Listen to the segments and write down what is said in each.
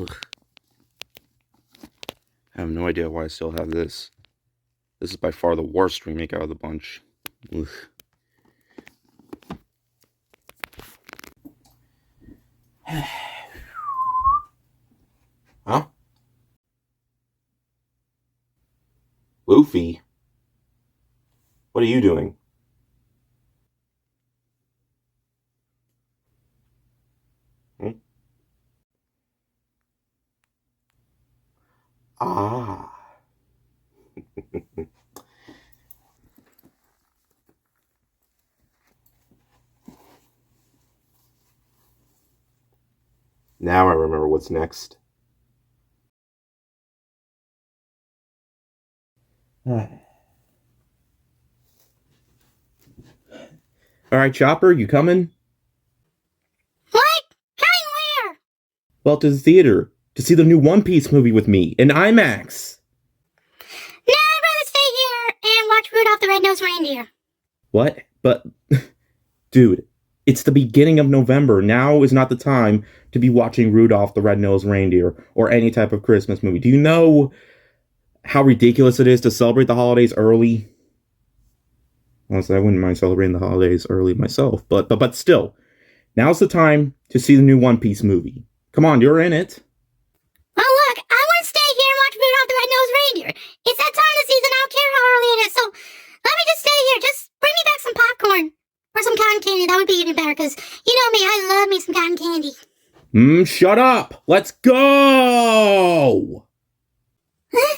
Ugh. I have no idea why I still have this. This is by far the worst remake out of the bunch. Ugh. Huh? Luffy? What are you doing? Hmm? Ah. Now I remember what's next. Alright, Chopper, you coming? What? Coming where? Well, to the theater. To see the new One Piece movie with me in IMAX. No, I'd rather stay here and watch Rudolph the Red-Nosed Reindeer. What? But, dude, it's the beginning of November. Now is not the time to be watching Rudolph the Red-Nosed Reindeer or any type of Christmas movie. Do you know how ridiculous it is to celebrate the holidays early? Honestly, I wouldn't mind celebrating the holidays early myself, but still, now's the time to see the new One Piece movie. Come on, you're in it. Well, look, I want to stay here and watch Rudolph the Red-Nosed Reindeer. It's that time of the season, I don't care how early it is, so let me just stay here. Just bring me back some popcorn. Or some cotton candy, that would be even better, because you know me, I love me some cotton candy. Shut up! Let's go! Huh?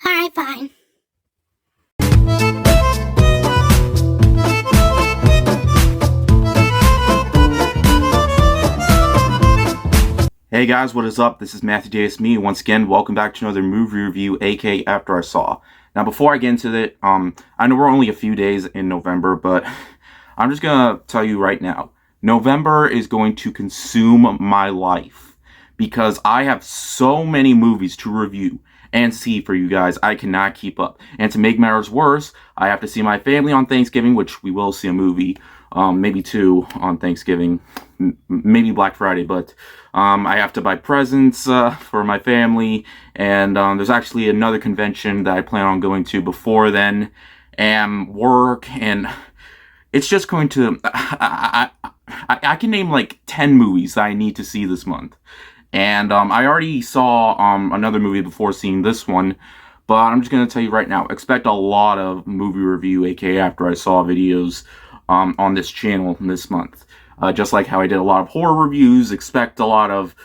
Alright, fine. Hey guys, what is up? This is Matthew JSME. Once again, welcome back to another movie review, aka After I Saw. Now, before I get into it, I know we're only a few days in November, but I'm just gonna tell you right now, November is going to consume my life because I have so many movies to review and see for you guys. I cannot keep up. And to make matters worse, I have to see my family on Thanksgiving, which we will see a movie, maybe two on Thanksgiving, maybe Black Friday, but I have to buy presents for my family, and there's actually another convention that I plan on going to before then, and work, and it's just going to, I can name like 10 movies that I need to see this month. And I already saw another movie before seeing this one, but I'm just going to tell you right now, expect a lot of movie review, aka After I Saw videos on this channel this month. Just like how I did a lot of horror reviews, expect a lot of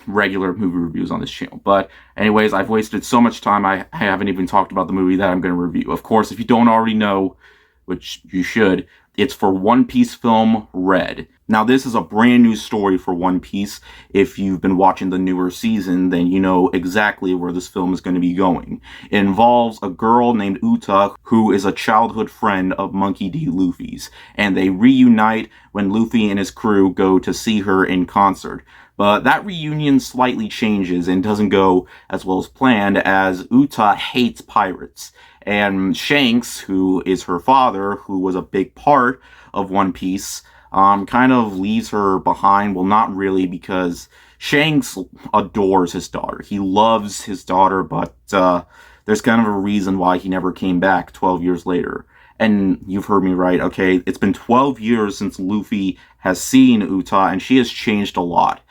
regular movie reviews on this channel. But anyways, I've wasted so much time, I haven't even talked about the movie that I'm going to review. Of course, if you don't already know, which you should, it's for One Piece film Red. Now, this is a brand new story for One Piece. If you've been watching the newer season, then you know exactly where this film is going to be going. It involves a girl named Uta, who is a childhood friend of Monkey D. Luffy's, and they reunite when Luffy and his crew go to see her in concert. But that reunion slightly changes and doesn't go as well as planned, as Uta hates pirates. And Shanks, who is her father, who was a big part of One Piece, kind of leaves her behind. Well, not really, because Shanks adores his daughter. He loves his daughter, but there's kind of a reason why he never came back 12 years later. And you've heard me right, okay? It's been 12 years since Luffy has seen Uta, and she has changed a lot.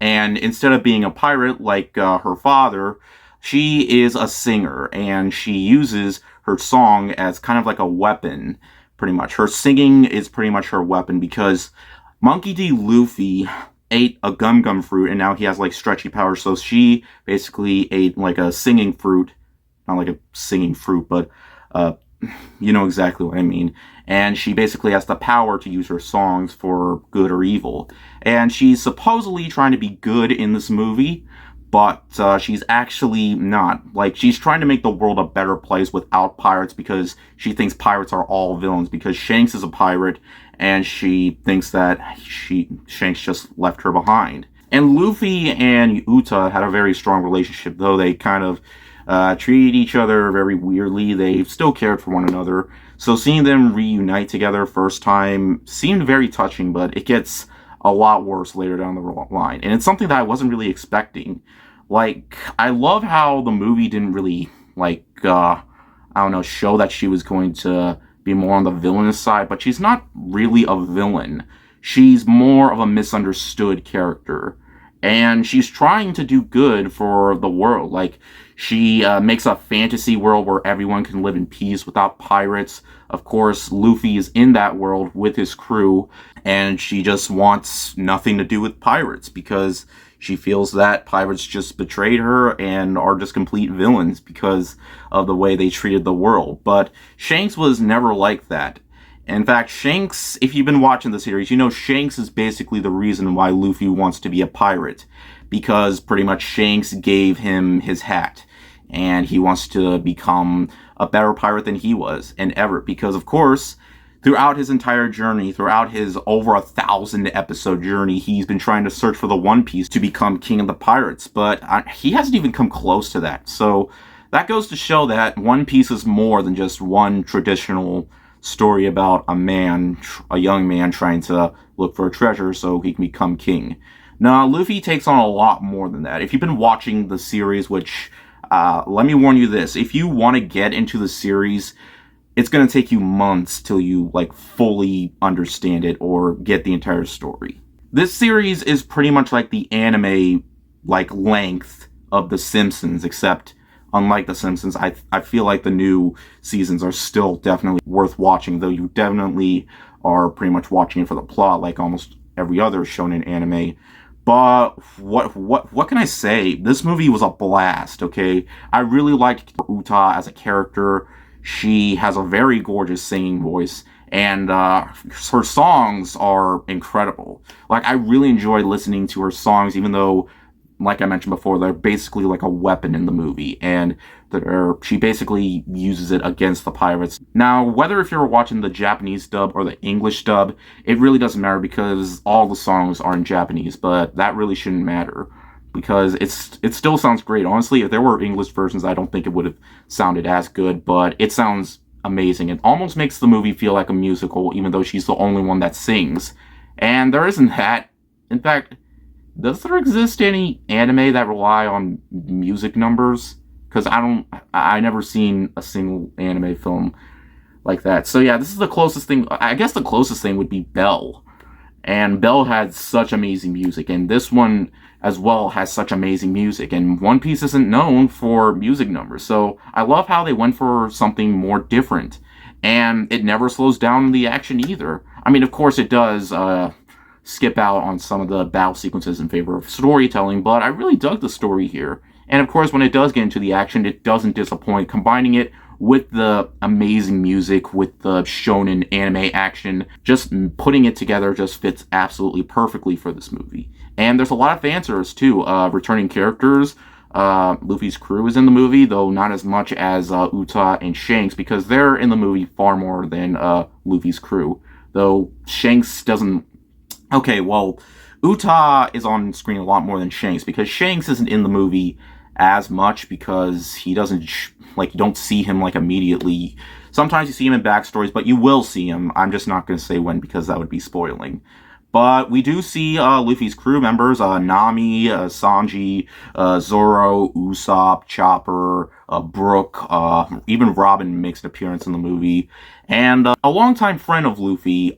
And instead of being a pirate like her father, she is a singer, and she uses her song as kind of like a weapon, pretty much. Her singing is pretty much her weapon, because Monkey D. Luffy ate a gum fruit, and now he has like stretchy powers, so she basically ate like a singing fruit. Not like a singing fruit, but you know exactly what I mean. And she basically has the power to use her songs for good or evil. And she's supposedly trying to be good in this movie, but she's actually not. Like, she's trying to make the world a better place without pirates, because she thinks pirates are all villains, because Shanks is a pirate, and she thinks that Shanks just left her behind. And Luffy and Uta had a very strong relationship, though they kind of treated each other very weirdly. They still cared for one another. So seeing them reunite together first time seemed very touching, but it gets a lot worse later down the line. And it's something that I wasn't really expecting. Like, I love how the movie didn't really, like, I don't know, show that she was going to be more on the villainous side, but she's not really a villain. She's more of a misunderstood character. And she's trying to do good for the world. Like, she makes a fantasy world where everyone can live in peace without pirates. Of course, Luffy is in that world with his crew, and she just wants nothing to do with pirates because she feels that pirates just betrayed her and are just complete villains because of the way they treated the world. But Shanks was never like that. In fact, Shanks, if you've been watching the series, you know Shanks is basically the reason why Luffy wants to be a pirate. Because pretty much Shanks gave him his hat. And he wants to become a better pirate than he was, and ever. Because, of course, throughout his entire journey, throughout his over 1,000 episode journey, he's been trying to search for the One Piece to become king of the pirates. But he hasn't even come close to that. So that goes to show that One Piece is more than just one traditional story about a young man trying to look for a treasure so he can become king. Now, Luffy takes on a lot more than that. If you've been watching the series, which, let me warn you this, if you want to get into the series, it's going to take you months till you, like, fully understand it or get the entire story. This series is pretty much like the anime, like, length of The Simpsons, except unlike The Simpsons, I feel like the new seasons are still definitely worth watching, though you definitely are pretty much watching it for the plot, like almost every other shonen anime. But what can I say? This movie was a blast, okay? I really liked Uta as a character. She has a very gorgeous singing voice, and her songs are incredible. Like, I really enjoyed listening to her songs, even though, like I mentioned before, they're basically like a weapon in the movie, and she basically uses it against the pirates. Now, whether if you're watching the Japanese dub or the English dub, it really doesn't matter because all the songs are in Japanese, but that really shouldn't matter because it still sounds great. Honestly, if there were English versions, I don't think it would have sounded as good, but it sounds amazing. It almost makes the movie feel like a musical, even though she's the only one that sings. And there isn't that. In fact, does there exist any anime that rely on music numbers? Because I never seen a single anime film like that. So yeah, this is the closest thing. I guess the closest thing would be Bell. And Bell had such amazing music, and this one as well has such amazing music. And One Piece isn't known for music numbers, so I love how they went for something more different. And it never slows down the action either. I mean, of course it does, skip out on some of the battle sequences in favor of storytelling, but I really dug the story here. And of course, when it does get into the action, it doesn't disappoint. Combining it with the amazing music, with the shonen anime action, just putting it together just fits absolutely perfectly for this movie. And there's a lot of fan service too. Returning characters. Luffy's crew is in the movie, though not as much as Uta and Shanks, because they're in the movie far more than Luffy's crew. Though Shanks doesn't... Okay, well, Uta is on screen a lot more than Shanks, because Shanks isn't in the movie as much because he doesn't, you don't see him, immediately. Sometimes you see him in backstories, but you will see him. I'm just not going to say when because that would be spoiling. But we do see Luffy's crew members, Nami, Sanji, Zoro, Usopp, Chopper, Brook, even Robin makes an appearance in the movie. And a longtime friend of Luffy,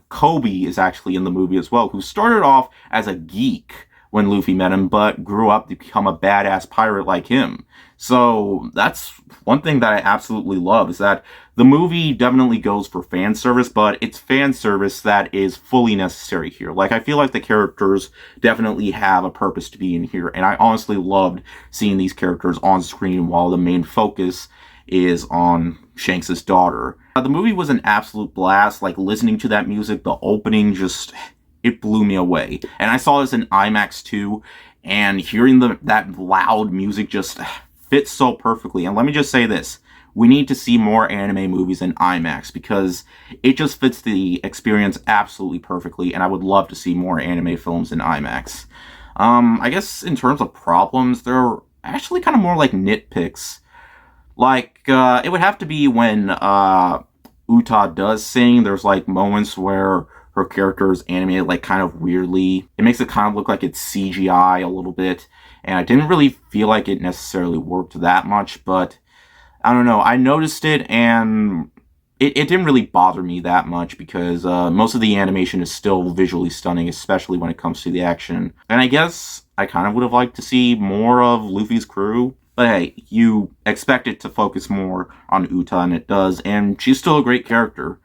Kobe, is actually in the movie as well, who started off as a geek when Luffy met him, but grew up to become a badass pirate like him. So that's one thing that I absolutely love, is that the movie definitely goes for fan service, but it's fan service that is fully necessary here. I feel like the characters definitely have a purpose to be in here, and I honestly loved seeing these characters on screen while the main focus is on Shanks' daughter. The movie was an absolute blast. Listening to that music, the opening it blew me away. And I saw this in IMAX too, and hearing that loud music just fits so perfectly. And let me just say this. We need to see more anime movies in IMAX because it just fits the experience absolutely perfectly, and I would love to see more anime films in IMAX. I guess in terms of problems, there actually kind of more like nitpicks. Like, it would have to be when Uta does sing. There's like moments where her character is animated like kind of weirdly. It makes it kind of look like it's CGI a little bit. And I didn't really feel like it necessarily worked that much, but I don't know. I noticed it and it didn't really bother me that much because most of the animation is still visually stunning, especially when it comes to the action. And I guess I kind of would have liked to see more of Luffy's crew. But hey, you expect it to focus more on Uta, and it does. And she's still a great character.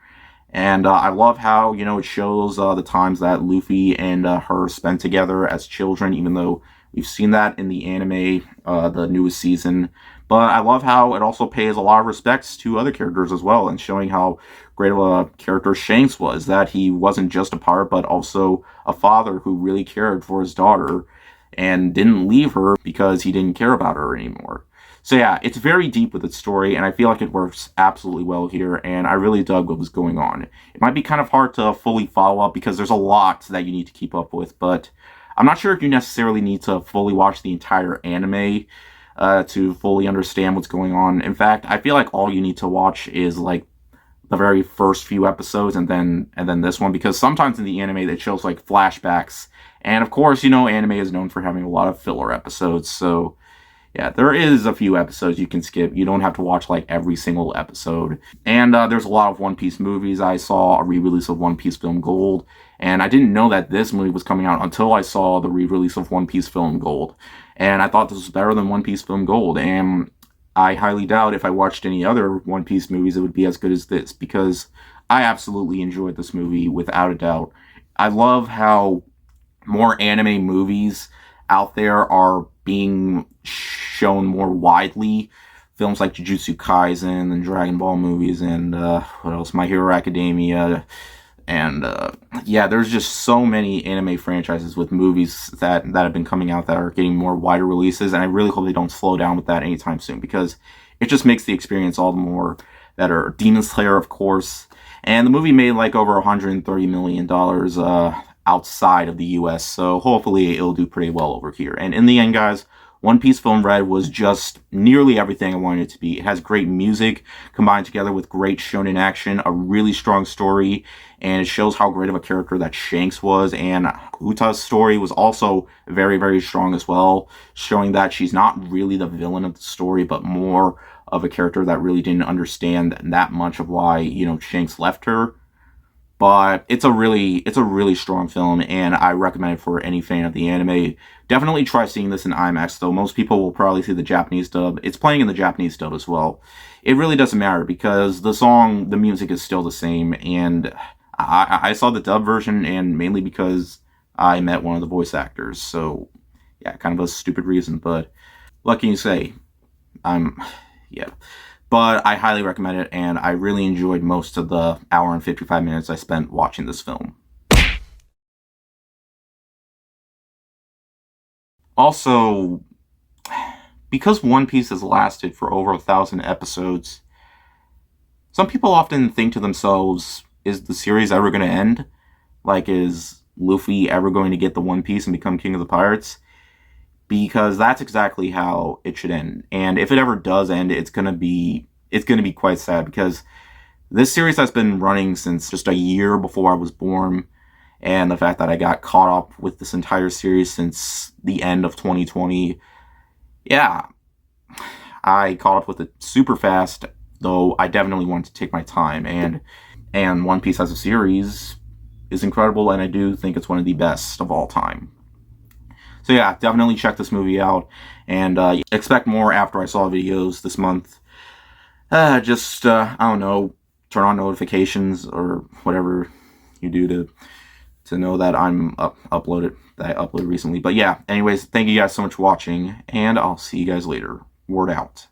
And I love how, it shows the times that Luffy and her spent together as children, even though we've seen that in the anime, the newest season. But I love how it also pays a lot of respects to other characters as well, and showing how great of a character Shanks was, that he wasn't just a pirate, but also a father who really cared for his daughter and didn't leave her because he didn't care about her anymore. So yeah, it's very deep with its story, and I feel like it works absolutely well here, and I really dug what was going on. It might be kind of hard to fully follow up because there's a lot that you need to keep up with, but I'm not sure if you necessarily need to fully watch the entire anime to fully understand what's going on. In fact, I feel like all you need to watch is like the very first few episodes and then this one, because sometimes in the anime it shows like flashbacks, and of course, anime is known for having a lot of filler episodes, so yeah, there is a few episodes you can skip. You don't have to watch like every single episode. And there's a lot of One Piece movies. I saw a re-release of One Piece Film Gold, and I didn't know that this movie was coming out until I saw the re-release of One Piece Film Gold. And I thought this was better than One Piece Film Gold, and I highly doubt if I watched any other One Piece movies it would be as good as this, because I absolutely enjoyed this movie without a doubt. I love how more anime movies out there are being shown more widely. Films like Jujutsu Kaisen and Dragon Ball movies and what else? My Hero Academia. And yeah, there's just so many anime franchises with movies that have been coming out that are getting more wider releases, and I really hope they don't slow down with that anytime soon, because it just makes the experience all the more better. Demon Slayer, of course, and the movie made like over $130 million outside of the US, so hopefully it'll do pretty well over here. And in the end, guys, One Piece Film Red was just nearly everything I wanted it to be. It has great music combined together with great shonen action, a really strong story, and it shows how great of a character that Shanks was. And Uta's story was also very, very strong as well, showing that she's not really the villain of the story, but more of a character that really didn't understand that much of why, Shanks left her. But it's a really strong film, and I recommend it for any fan of the anime. Definitely try seeing this in IMAX, though. Most people will probably see the Japanese dub. It's playing in the Japanese dub as well. It really doesn't matter, because the music is still the same, and I saw the dub version, and mainly because I met one of the voice actors. So, yeah, kind of a stupid reason, but what can you say? Yeah. But I highly recommend it, and I really enjoyed most of the hour and 55 minutes I spent watching this film. Also, because One Piece has lasted for over 1,000 episodes, some people often think to themselves, is the series ever going to end? Like, is Luffy ever going to get the One Piece and become King of the Pirates? Because that's exactly how it should end. And if it ever does end, it's gonna be quite sad, because this series has been running since just a year before I was born, and the fact that I got caught up with this entire series since the end of 2020, yeah, I caught up with it super fast, though I definitely wanted to take my time, and One Piece as a series is incredible, and I do think it's one of the best of all time. So yeah, definitely check this movie out, and expect more after I saw videos this month. I don't know, turn on notifications or whatever you do to know that I uploaded recently. But yeah, anyways, thank you guys so much for watching, and I'll see you guys later. Word out.